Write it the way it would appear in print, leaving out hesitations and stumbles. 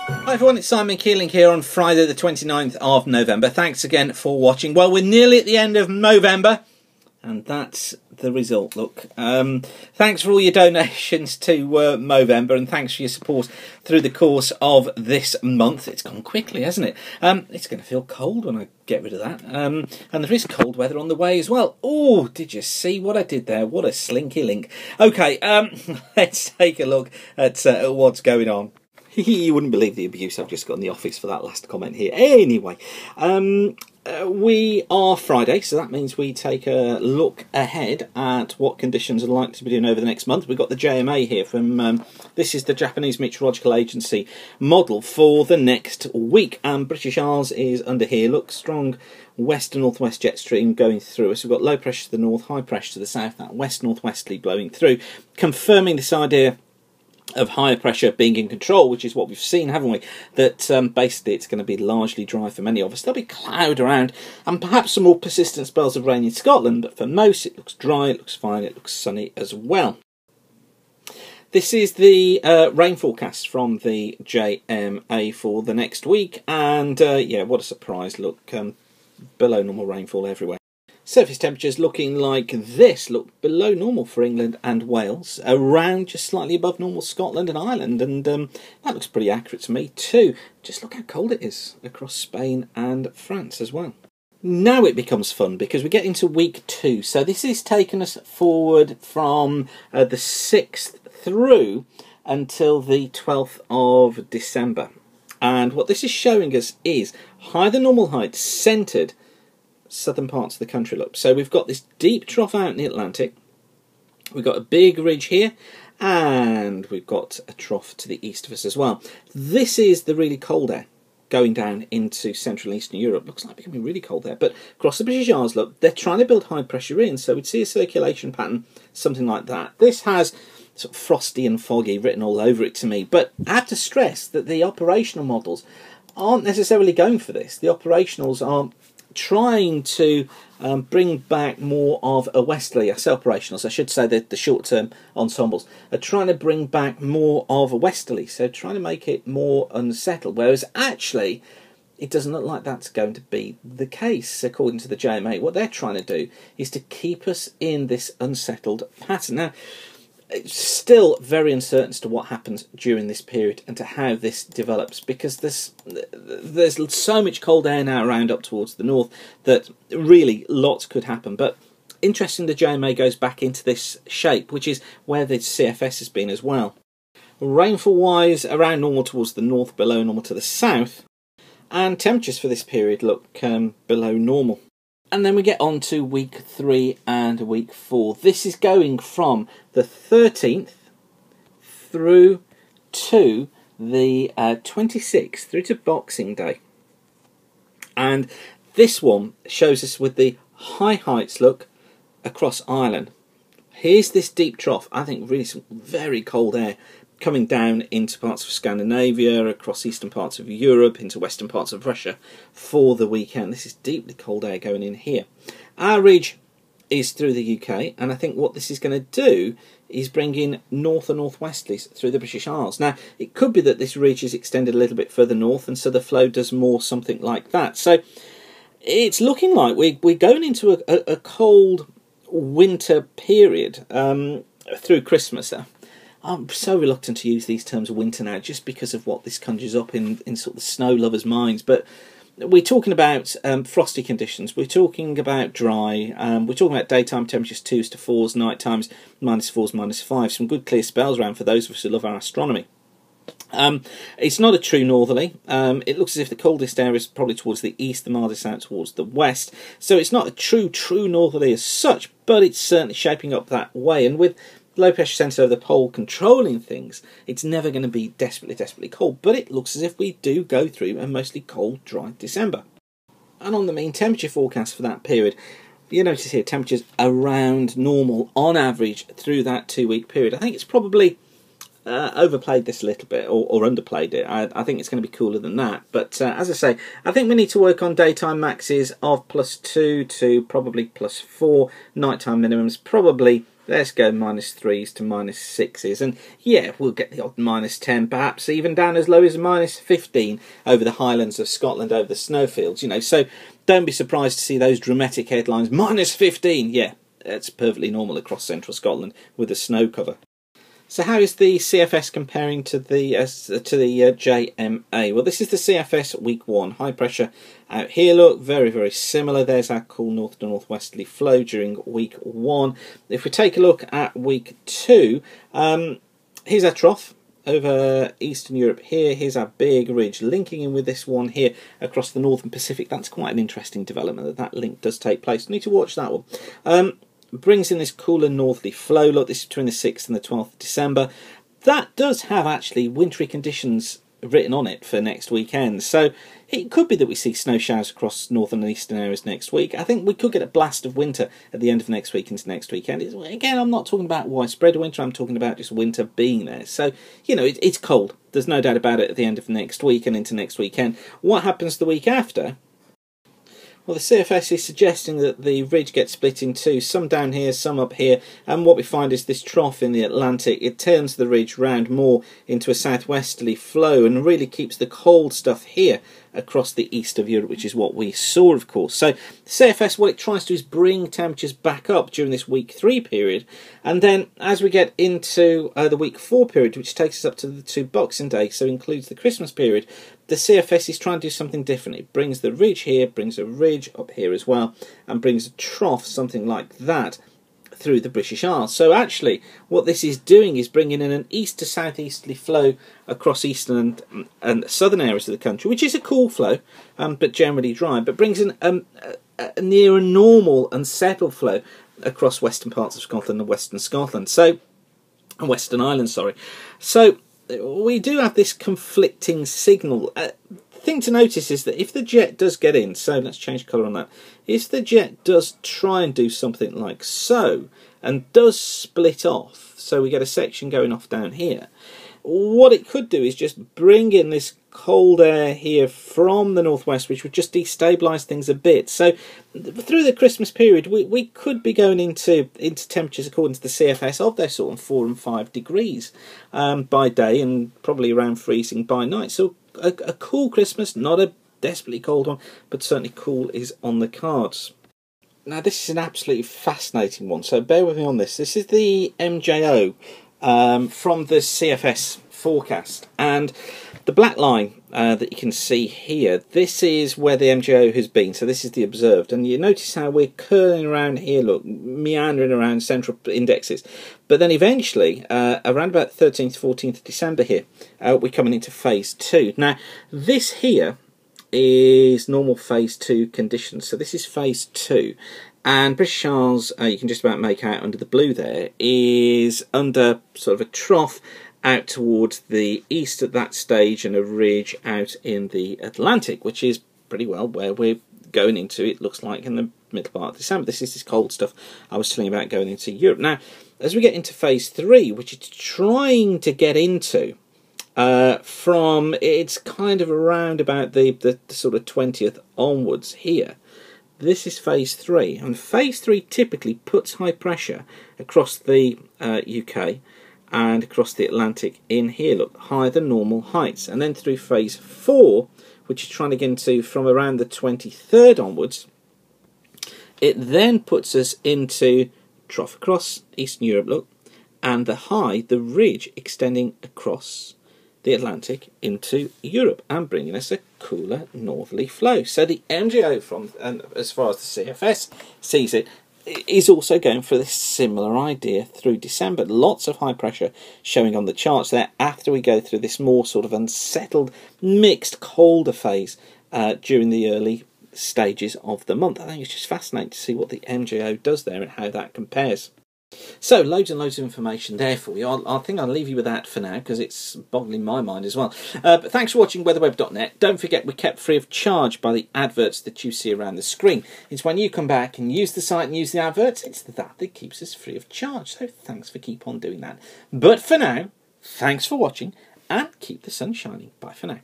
Hi everyone, it's Simon Keeling here on Friday the 29th of November. Thanks again for watching. Well, we're nearly at the end of Movember, and that's the result. Look, thanks for all your donations to Movember, and thanks for your support through the course of this month. It's gone quickly, hasn't it? It's going to feel cold when I get rid of that. And there is cold weather on the way as well. Oh, did you see what I did there? What a slinky link. Okay, let's take a look at what's going on. You wouldn't believe the abuse I've just got in the office for that last comment here. Anyway, we are Friday, so that means we take a look ahead at what conditions are likely to be doing over the next month. We've got the JMA here from, this is the Japanese Meteorological Agency model for the next week. British Isles is under here. Look, strong west and northwest jet stream going through us. We've got low pressure to the north, high pressure to the south, that west-northwesterly blowing through, confirming this idea of higher pressure being in control, which is what we've seen, haven't we? That basically it's going to be largely dry for many of us. There'll be cloud around and perhaps some more persistent spells of rain in Scotland, but for most it looks dry, it looks fine, it looks sunny as well. This is the rain forecast from the JMA for the next week, and yeah, what a surprise. Look, below normal rainfall everywhere. Surface temperatures looking like this. Look, below normal for England and Wales, around just slightly above normal Scotland and Ireland, and that looks pretty accurate to me too. Just look how cold it is across Spain and France as well. Now it becomes fun because we get into week 2. So this is taking us forward from the 6th through until the 12th of December. And what this is showing us is higher than normal heights centred southern parts of the country. Look, so we've got this deep trough out in the Atlantic, we've got a big ridge here, and we've got a trough to the east of us as well. This is the really cold air going down into Central and Eastern Europe. Looks like becoming really cold there, but across the British Isles, look, they're trying to build high pressure in, so we'd see a circulation pattern, something like that. This has sort of frosty and foggy written all over it to me, but I have to stress that the operational models aren't necessarily going for this. The operationals are trying to bring back more of a westerly, I say operationals, I should say that the short-term ensembles are trying to bring back more of a westerly, so trying to make it more unsettled, whereas actually it doesn't look like that's going to be the case according to the JMA. What they're trying to do is to keep us in this unsettled pattern. Now, it's still very uncertain as to what happens during this period and to how this develops, because there's so much cold air now around up towards the north that really lots could happen. But interesting, the JMA goes back into this shape, which is where the CFS has been as well. Rainfall wise, around normal towards the north, below normal to the south, and temperatures for this period look below normal. And then we get on to week 3 and week 4. This is going from the 13th through to the 26th, through to Boxing Day. And this one shows us with the high heights look across Ireland. Here's this deep trough. I think really some very cold air coming down into parts of Scandinavia, across eastern parts of Europe, into western parts of Russia for the weekend. This is deeply cold air going in here. Our ridge is through the UK, and I think what this is going to do is bring in north and northwesterlies through the British Isles. Now, it could be that this ridge is extended a little bit further north, and so the flow does more something like that. So it's looking like we're going into a cold winter period through Christmas. I'm so reluctant to use these terms winter now, just because of what this conjures up in sort of the snow lovers' minds. But we're talking about frosty conditions. We're talking about dry. We're talking about daytime temperatures 2s to 4s, night times -4s, -5s. Some good clear spells around for those of us who love our astronomy. It's not a true northerly. It looks as if the coldest air is probably towards the east, the mildest out towards the west. So it's not a true northerly as such, but it's certainly shaping up that way. And with low pressure centre over the pole controlling things, it's never going to be desperately cold, but it looks as if we do go through a mostly cold, dry December. And on the mean temperature forecast for that period, you notice here temperatures around normal on average through that 2-week period. I think it's probably overplayed this a little bit, or underplayed it. I think it's going to be cooler than that, but as I say, I think we need to work on daytime maxes of +2 to probably +4, nighttime minimums probably Let's go -3s to -6s, and yeah, we'll get the odd -10, perhaps even down as low as -15 over the Highlands of Scotland, over the snowfields, you know. So don't be surprised to see those dramatic headlines, -15, yeah, that's perfectly normal across central Scotland with the snow cover. So how is the CFS comparing to the JMA? Well, this is the CFS week 1. High pressure out here, look, very, very similar. There's our cool north to northwesterly flow during week 1. If we take a look at week 2, here's our trough over Eastern Europe here. Here's our big ridge linking in with this one here across the Northern Pacific. That's quite an interesting development that link does take place. Need to watch that one. Brings in this cooler northerly flow. Look, this is between the 6th and the 12th of December. That does have actually wintry conditions written on it for next weekend. So it could be that we see snow showers across northern and eastern areas next week. I think we could get a blast of winter at the end of next week into next weekend. Again, I'm not talking about widespread winter. I'm talking about just winter being there. So, you know, it's cold. There's no doubt about it at the end of next week and into next weekend. What happens the week after? Well, the CFS is suggesting that the ridge gets split in two, some down here, some up here, and what we find is this trough in the Atlantic, it turns the ridge round more into a southwesterly flow and really keeps the cold stuff here across the east of Europe, which is what we saw, of course. So the CFS, what it tries to do is bring temperatures back up during this week 3 period, and then as we get into the week 4 period, which takes us up to the 2 Boxing Day, so includes the Christmas period, the CFS is trying to do something different. It brings the ridge here, brings a ridge up here as well, and brings a trough, something like that, through the British Isles. So actually what this is doing is bringing in an east to southeasterly flow across eastern and southern areas of the country, which is a cool flow, but generally dry, but brings in a near a normal and settled flow across western parts of Scotland and western Scotland. So, Western Ireland, sorry. So we do have this conflicting signal. Thing to notice is that if the jet does get in, so let's change colour on that, if the jet does try and do something like so, and does split off, so we get a section going off down here, what it could do is just bring in this cold air here from the northwest, which would just destabilise things a bit. So through the Christmas period, we could be going into temperatures, according to the CFS, of their sort of 4 and 5 degrees by day, and probably around freezing by night. So a cool Christmas, not a desperately cold one, but certainly cool is on the cards. Now this is an absolutely fascinating one, so bear with me on this. This is the MJO from the CFS forecast, and the black line that you can see here, this is where the MJO has been, so this is the observed, and you notice how we're curling around here, look, meandering around central indexes, but then eventually around about 13th 14th December here, we're coming into phase 2. Now this here is normal phase 2 conditions, so this is phase 2, and British Isles, you can just about make out under the blue there, is under sort of a trough out towards the east at that stage, and a ridge out in the Atlantic, which is pretty well where we're going into, it looks like, in the middle part of December. This is this cold stuff I was telling you about going into Europe. Now, as we get into phase 3, which it's trying to get into, from, it's kind of around about the sort of 20th onwards here. This is phase 3, and phase 3 typically puts high pressure across the UK and across the Atlantic in here, look, higher than normal heights. And then through phase 4, which is trying to get into from around the 23rd onwards, it then puts us into trough across Eastern Europe, look, and the high, the ridge, extending across the Atlantic into Europe and bringing us a cooler northerly flow. So the MJO, from, and as far as the CFS sees it, is also going for this similar idea through December. Lots of high pressure showing on the charts there after we go through this more sort of unsettled, mixed, colder phase during the early stages of the month. I think it's just fascinating to see what the MJO does there and how that compares. So, loads and loads of information there for you. I think I'll leave you with that for now, because it's boggling my mind as well. But thanks for watching weatherweb.net. Don't forget, we're kept free of charge by the adverts that you see around the screen. It's when you come back and use the site and use the adverts, it's that keeps us free of charge. So thanks for keep on doing that. But for now, thanks for watching, and keep the sun shining. Bye for now.